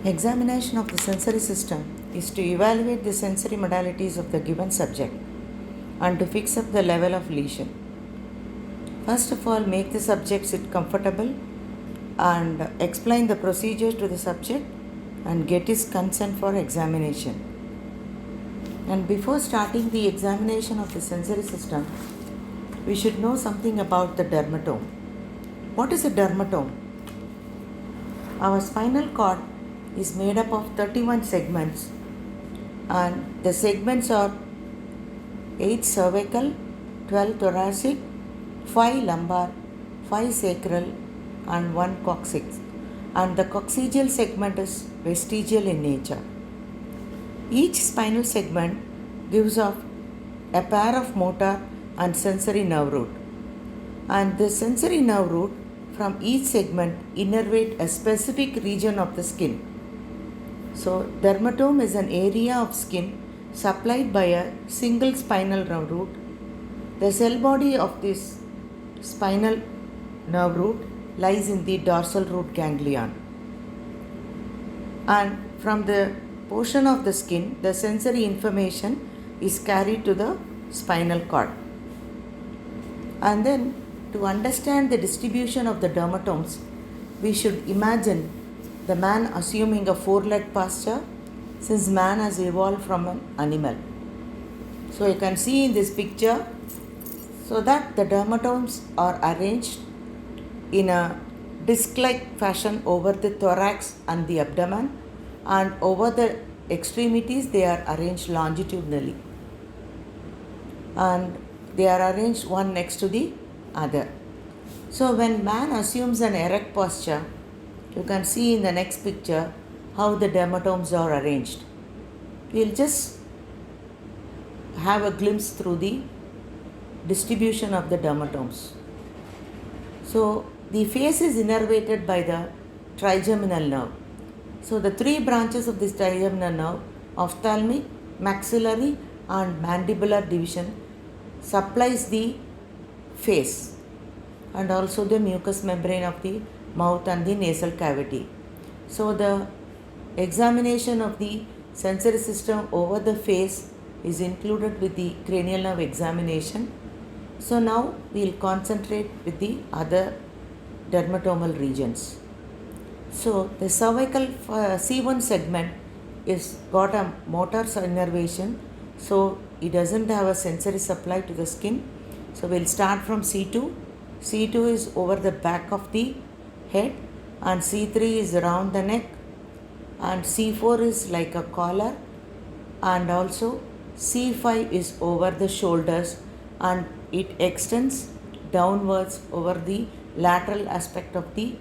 Examination of the sensory system is to evaluate the sensory modalities of the given subject and to fix up the level of lesion. First of all, make the subject sit comfortable and explain the procedure to the subject and get his consent for examination. And before starting the examination of the sensory system, we should know something about the dermatome. What is a dermatome? Our spinal cord is made up of 31 segments, and the segments are 8 cervical, 12 thoracic, 5 lumbar, 5 sacral, and 1 coccyx. And the coccygeal segment is vestigial in nature. Each spinal segment gives off a pair of motor and sensory nerve root. And the sensory nerve root from each segment innervate a specific region of the skin. So, dermatome is an area of skin supplied by a single spinal nerve root. The cell body of this spinal nerve root lies in the dorsal root ganglion. And from the portion of the skin, the sensory information is carried to the spinal cord. And then, to understand the distribution of the dermatomes, we should imagine the man assuming a four-legged posture, since man has evolved from an animal. So you can see in this picture, so that the dermatomes are arranged in a disc-like fashion over the thorax and the abdomen, and over the extremities they are arranged longitudinally, and they are arranged one next to the other. So when man assumes an erect posture, you can see in the next picture how the dermatomes are arranged. We'll just have a glimpse through the distribution of the dermatomes. So the face is innervated by the trigeminal nerve. So the three branches of this trigeminal nerve, ophthalmic, maxillary, and mandibular division, supplies the face and also the mucous membrane of the mouth and the nasal cavity. So the examination of the sensory system over the face is included with the cranial nerve examination. So now we will concentrate with the other dermatomal regions. So the cervical C1 segment is got a motor innervation, so it doesn't have a sensory supply to the skin. So we'll start from C2. C2 is over the back of the head, and C3 is around the neck, and C4 is like a collar, and also C5 is over the shoulders, and it extends downwards over the lateral aspect of the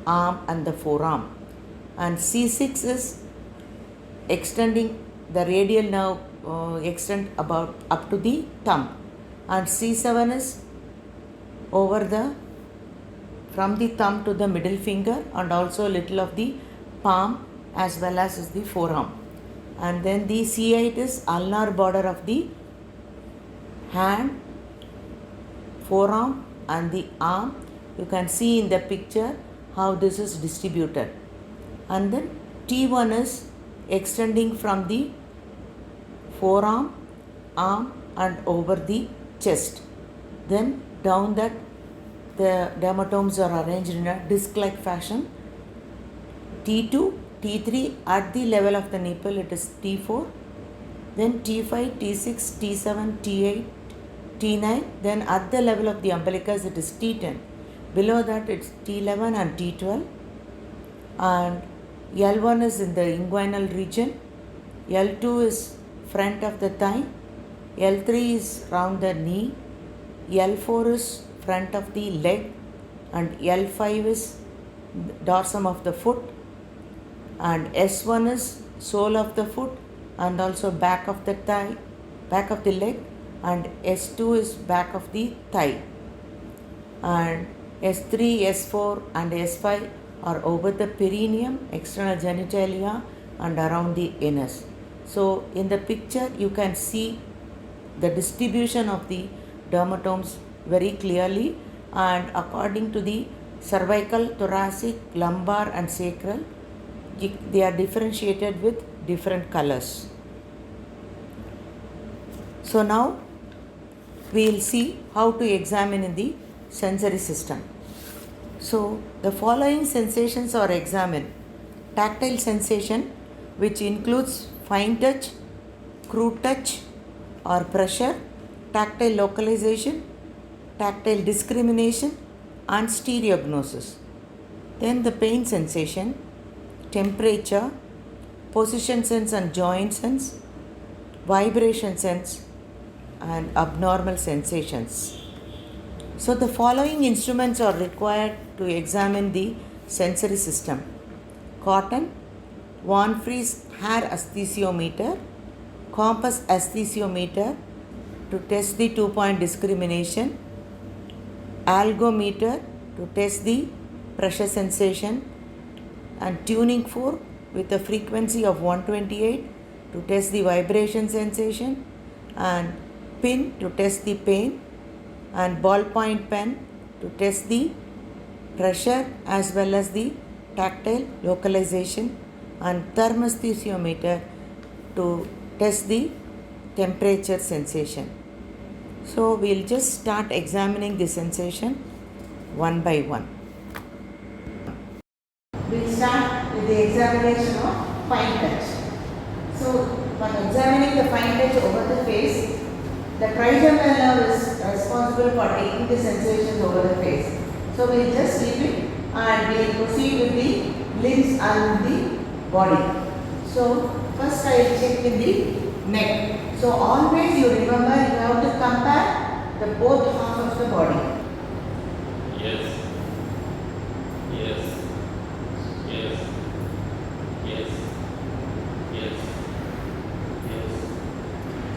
arm and the forearm. And C6 is extending the radial nerve extend about up to the thumb, and C7 is over the from the thumb to the middle finger, and also a little of the palm as well as the forearm. And then the C8 is ulnar border of the hand, forearm, and the arm. You can see in the picture how this is distributed. And then T1 is extending from the forearm, arm, and over the chest. Then down that the dermatomes are arranged in a disc-like fashion. T2, T3 at the level of the nipple, it is T4. Then T5, T6, T7, T8, T9. Then at the level of the umbilicus, it is T10. Below that, it's T11 and T12. And L1 is in the inguinal region. L2 is front of the thigh. L3 is round the knee. L4 is front of the leg, and L5 is dorsum of the foot, and S1 is sole of the foot and also back of the thigh, back of the leg, and S2 is back of the thigh, and S3, S4 and S5 are over the perineum, external genitalia, and around the anus. So in the picture you can see the distribution of the dermatomes very clearly, and according to the cervical, thoracic, lumbar, and sacral, they are differentiated with different colors. So now we will see how to examine in the sensory system. So the following sensations are examined: tactile sensation, which includes fine touch, crude touch or pressure, tactile localization, tactile discrimination and stereognosis. Then the pain sensation, temperature, position sense and joint sense, vibration sense and abnormal sensations. So the following instruments are required to examine the sensory system: Cotton, Van Fries hair aesthesiometer, compass aesthesiometer to test the 2-point discrimination, algometer to test the pressure sensation, and tuning fork with a frequency of 128 to test the vibration sensation, and pin to test the pain, and ballpoint pen to test the pressure as well as the tactile localization, and thermosthesiometer to test the temperature sensation. So we'll just start examining the sensation one by one. We'll start with the examination of fine touch. So when examining the fine touch over the face, the trigeminal nerve is responsible for taking the sensations over the face. So we'll just leave it and we'll proceed with the limbs and the body. So first I will check with the neck. So always you remember you have to compare the both halves of the body. Yes. Yes. Yes. Yes. Yes. Yes.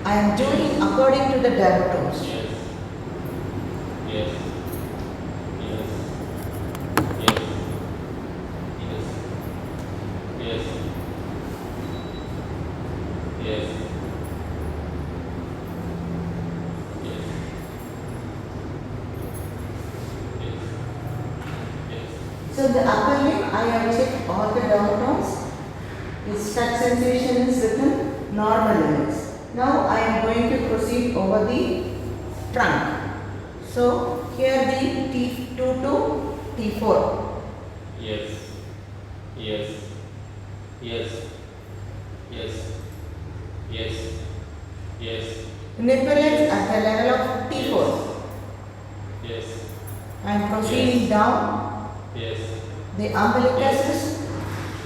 I am doing according to the dermatomes. Yes. Yes. Yes. Yes. Yes. Yes. Yes. So the upper lip, I have checked all the dermatomes. Its touch sensation is within normal limits. Now I am going to proceed over the trunk. So here the T2 to T4. Yes. Yes. Yes. Yes. Yes. Yes. Nipple is at the level of T4. Yes. I am proceeding down. Yes. The umbilicus is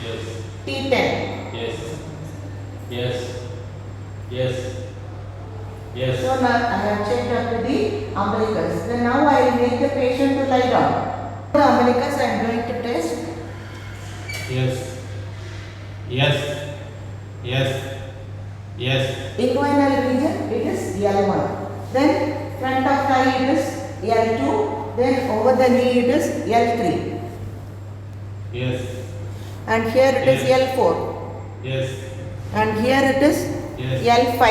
Yes. T10. Yes. Yes. Yes. Yes. So now I have checked up to the umbilicus. Then now I will make the patient to lie down. The umbilicus I am going to test. Yes. Yes. Yes. Yes. Inguinal region it is L1. Then front of thigh it is L2. Then over the knee it is L3. Yes. And here it is Yes. L4. Yes. And here it is Yes. L5.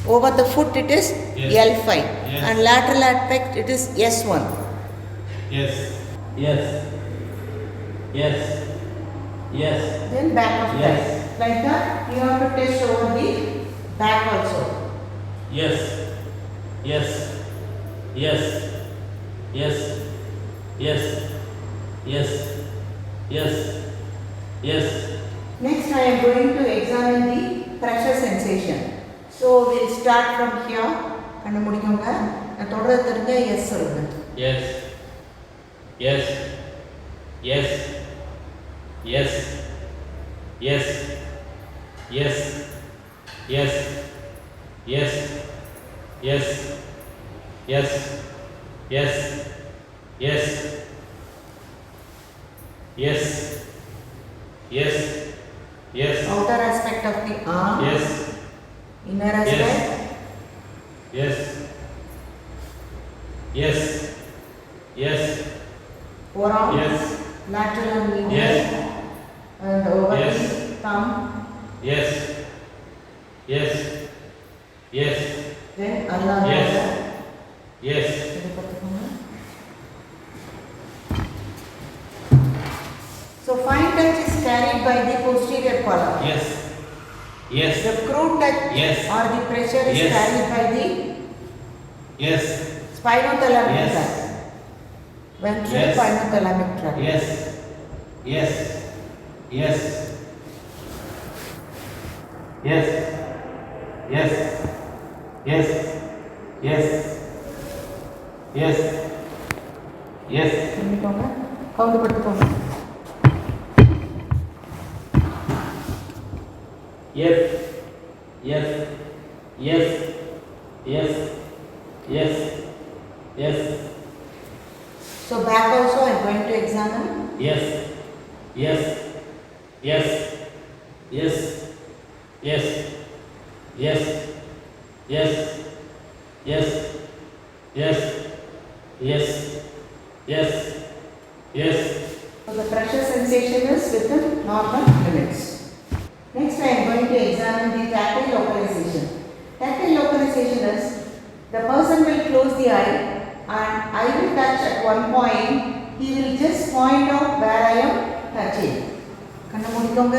Over the foot it is Yes. L5. Yes. And lateral aspect it is S1. Yes. Yes. Yes. Yes. Then back of Yes. thigh. Like that you have to test over the back also. Yes. Yes. Yes. Yes. Yes. Yes. Yes. Yes. Next I am going to examine the pressure sensation. So we will start from here. கண்ணு முடிக்கோங்க. நான் தொடர்ந்து தெரிஞ்ச S சொல்லுங்க. Yes. Yes. Yes. Yes. Yes. Yes. Yes. Yes. Yes. Yes. Yes. Yes. Yes. Yes. Yes. Outer aspect of the arm. Yes. Inner aspect. Yes. Yes. Yes. Forearm. Yes. Lateral and medial. Yes. And over Yes. the thumb. Yes. Yes. Yes. Then Allah. Yes. Yes. இது பார்த்துக்கோங்க. So fine by the posterior column. Yes. Yes. The crude touch Yes. or the pressure is Yes. carried by the Yes. spinothalamic Yes. tract. Ventral Yes. spinothalamic tract. Yes. Yes. Yes. Yes. Yes. Yes. Yes. Yes. Yes. திரும்பிக்கோங்க. கவுந்து படுத்துக்கோங்க. Yes. Yes. Yes. Yes. Yes. Yes. So back also I am going to examine. Yes. Yes. Yes. Yes. Yes. Yes. Yes. Yes. Yes. Yes. Yes. Yes. So the pressure sensation is within normal limits. Next I am going to examine the tactile localization. Tactile localization is the person will close the eye and I will touch at one point. He will just point out where I am touching. கண்ணை மூடிக்கோங்க.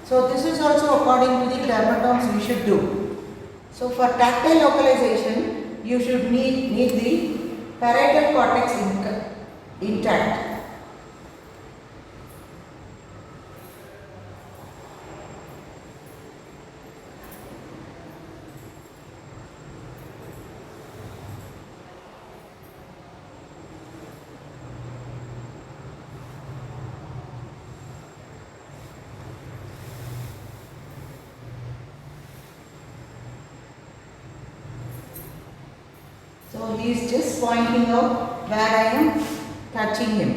So this is also according to the dermatomes we should do. So for tactile localization, you should need the parietal cortex intact. So he is just pointing out where I am touching him.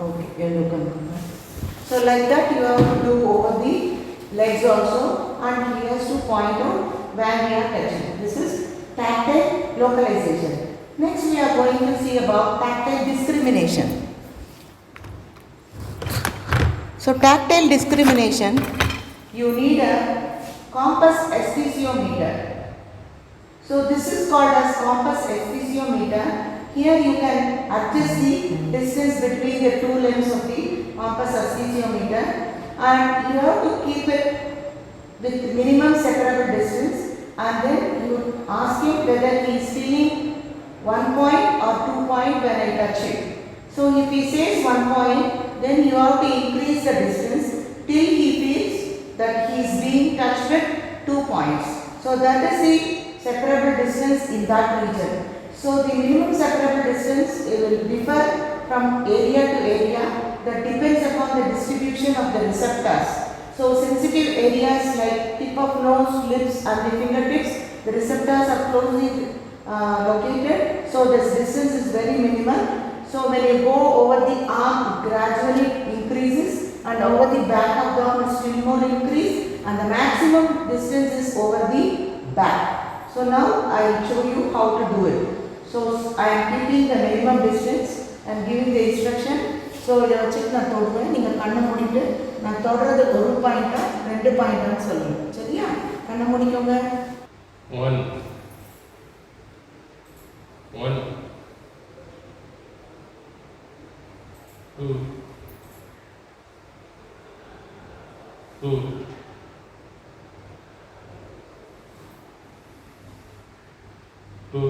Okay, you look. So like that you have to do over the legs also, and he has to point out where we are touching. This is tactile localization. Next we are going to see about tactile discrimination. So tactile discrimination, you need a compass esthesiometer. So this is called as compass esthesiometer. Here you can adjust the distance between the two limbs of the compass esthesiometer, and you have to keep it with minimum separable distance, and then you ask him whether he is feeling 1 point or 2 point when I touch it. So if he says 1 point, then you have to increase the distance till he feels that he is being touched with 2 points. So that is the separable distance in that region. So the minimum separable distance will differ from area to area. That depends upon the distribution of the receptors. So sensitive areas like tip of nose, lips and the fingertips, the receptors are closely located. So this distance is very minimal. So when you go over the arm, it gradually increases, and over the back of the arm it still more increase, and the maximum distance is over the back. So now I will show you how to do it. So I am keeping the minimum distance and giving the instruction. So இதை வச்சுட்டு நான் தொடுவேன், நீங்கள் கண்ணை மூடிட்டு நான் தொடுறது ஒரு பாயிண்டா 2 பாயிண்டான்னு சொல்லுங்கள். சரியா? கண்ணை மூடிக்கோங்க. 1 1 2 2 2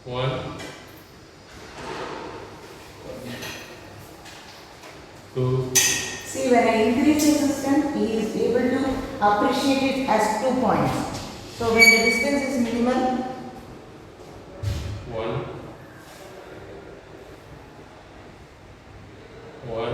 1 2. See, when I increase the distance, he is able to appreciate it as 2 points. So when the distance is minimal, 1 1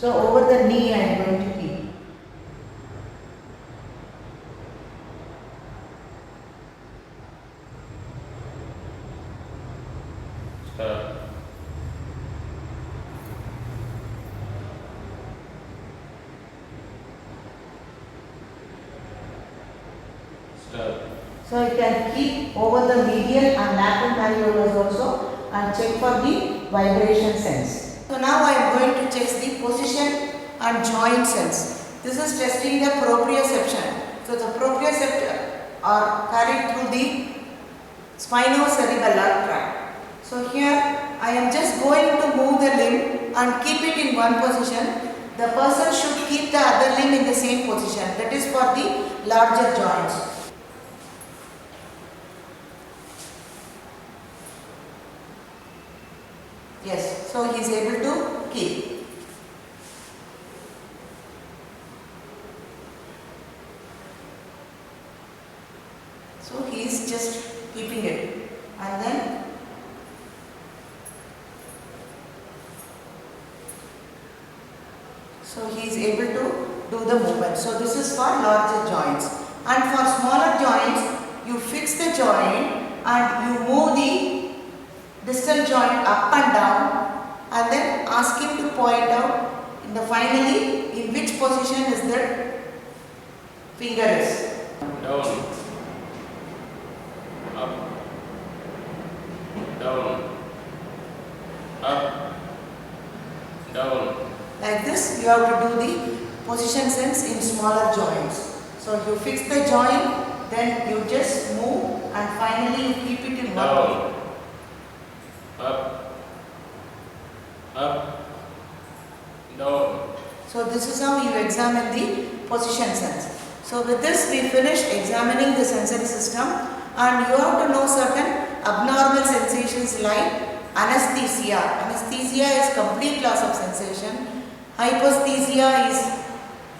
So over the knee I am going to keep. Stop. Stop. So you can keep over the medial and lateral malleolus also and check for the vibration sense. So now I am going to test the position and joint sense. This is testing the proprioception. So the proprioceptor are carried through the spinocerebellar tract. So here I am just going to move the limb and keep it in one position. The person should keep the other limb in the same position. That is for the larger joints. Yes, so he is able to keep. So he is just keeping it, and then so he is able to do the movement. So this is for larger joints, and for smaller joints you fix the joint and you move the distal joint up and down, and then ask him to point out in the finally in which position is the finger is. Down. Up. Down. Up. Down. Like this you have to do the position sense in smaller joints. So you fix the joint, then you just move, and finally you keep it in one Down. position. Up. Up. Down. So this is how you examine the position sense. So with this we finished examining the sensory system, and you have to know certain abnormal sensations like anesthesia. Anesthesia is complete loss of sensation. Hyposthesia is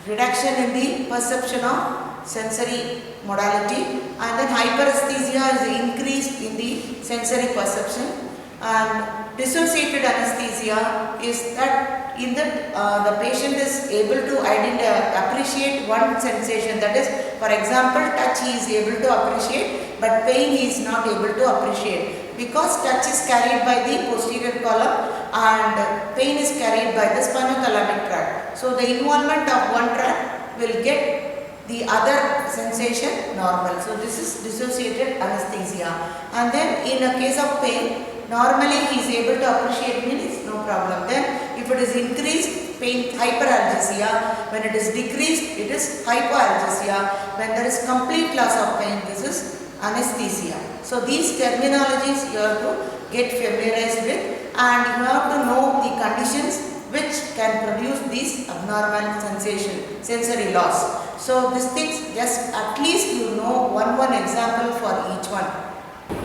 reduction in the perception of sensory modality, and then hyperesthesia is the increase in the sensory perception. And dissociated anesthesia is that in that the patient is able to appreciate one sensation, that is, for example, touch he is able to appreciate, but pain he is not able to appreciate, because touch is carried by the posterior column and pain is carried by the spinothalamic tract. So the involvement of one tract will get the other sensation normal. So this is dissociated anesthesia. And then in a case of pain, normally he is able to appreciate pain, it's no problem. Then if it is increased, pain, hyperalgesia. When it is decreased, it is hypoalgesia. When there is complete loss of pain, this is anesthesia. So these terminologies you have to get familiarized with, and you have to know the conditions which can produce these abnormal sensation, sensory loss. So these things, just at least you know one example for each one.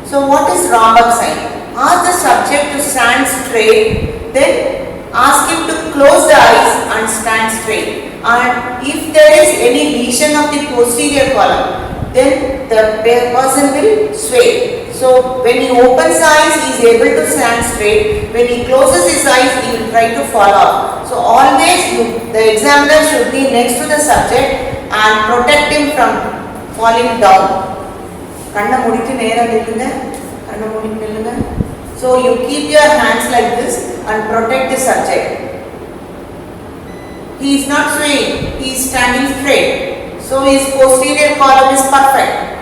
So what is rhomboxine? Ask the subject to stand straight, then ask him to close the eyes and stand straight. And if there is any lesion of the posterior column, then the person will sway. So when he opens his eyes, he is able to stand straight. When he closes his eyes, he will try to fall off. So always the examiner should be next to the subject and protect him from falling down. So you keep your hands like this and protect the subject. He is not swaying, he is standing straight. So his posterior column is perfect.